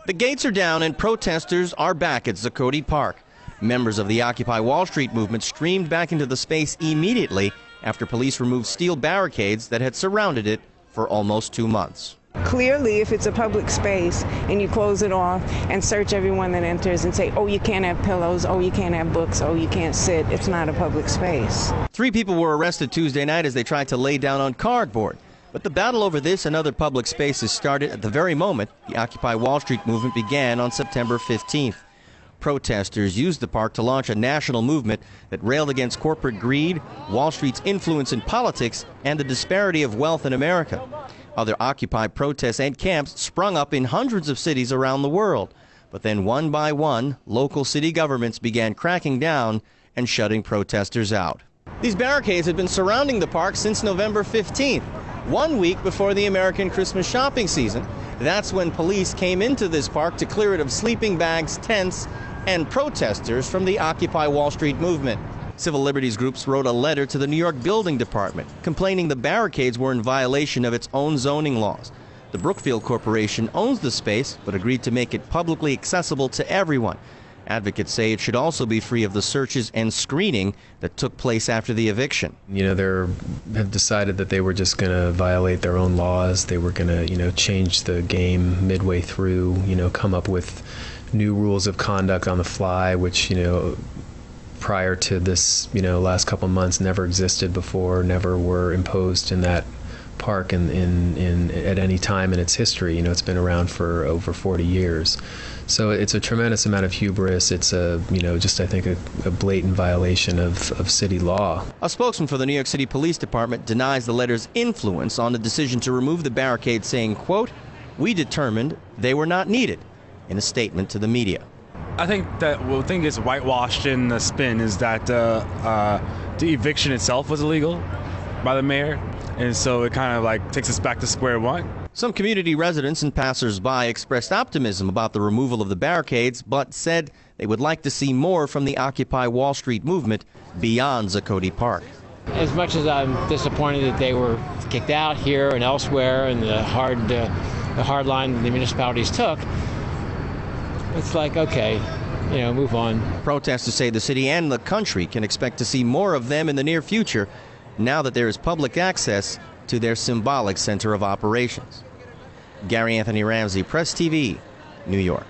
The gates are down and protesters are back at Zuccotti Park. Members of the Occupy Wall Street movement streamed back into the space immediately after police removed steel barricades that had surrounded it for almost 2 months. Clearly, if it's a public space and you close it off and search everyone that enters and say, oh, you can't have pillows, oh, you can't have books, oh, you can't sit, it's not a public space. 3 people were arrested Tuesday night as they tried to lay down on cardboard. But the battle over this and other public spaces started at the very moment the Occupy Wall Street movement began on September 15th. Protesters used the park to launch a national movement that railed against corporate greed, Wall Street's influence in politics, and the disparity of wealth in America. Other Occupy protests and camps sprung up in hundreds of cities around the world. But then one by one, local city governments began cracking down and shutting protesters out. These barricades had been surrounding the park since November 15th. 1 week before the American Christmas shopping season. That's when police came into this park to clear it of sleeping bags, tents, and protesters from the Occupy Wall Street movement. Civil liberties groups wrote a letter to the New York Building Department complaining the barricades were in violation of its own zoning laws. The Brookfield Corporation owns the space but agreed to make it publicly accessible to everyone. Advocates say it should also be free of the searches and screening that took place after the eviction. They have decided that they were just going to violate their own laws. They were going to, change the game midway through, come up with new rules of conduct on the fly, which, prior to this, last couple of months never existed before, never were imposed in that park at any time in its history. It's been around for over 40 years. So it's a tremendous amount of hubris. It's I think a blatant violation of city law. A spokesman for the New York City Police Department denies the letter's influence on the decision to remove the barricade, saying, quote, "We determined they were not needed," in a statement to the media. I think that the thing is whitewashed in the spin is that the eviction itself was illegal by the mayor, and so it kind of takes us back to square one. Some community residents and passers-by expressed optimism about the removal of the barricades, but said they would like to see more from the Occupy Wall Street movement beyond Zuccotti Park. As much as I'm disappointed that they were kicked out here and elsewhere and the hard line the municipalities took, it's like, okay, move on. Protesters say the city and the country can expect to see more of them in the near future now that there is public access to their symbolic center of operations. Gary Anthony Ramsey, Press TV, New York.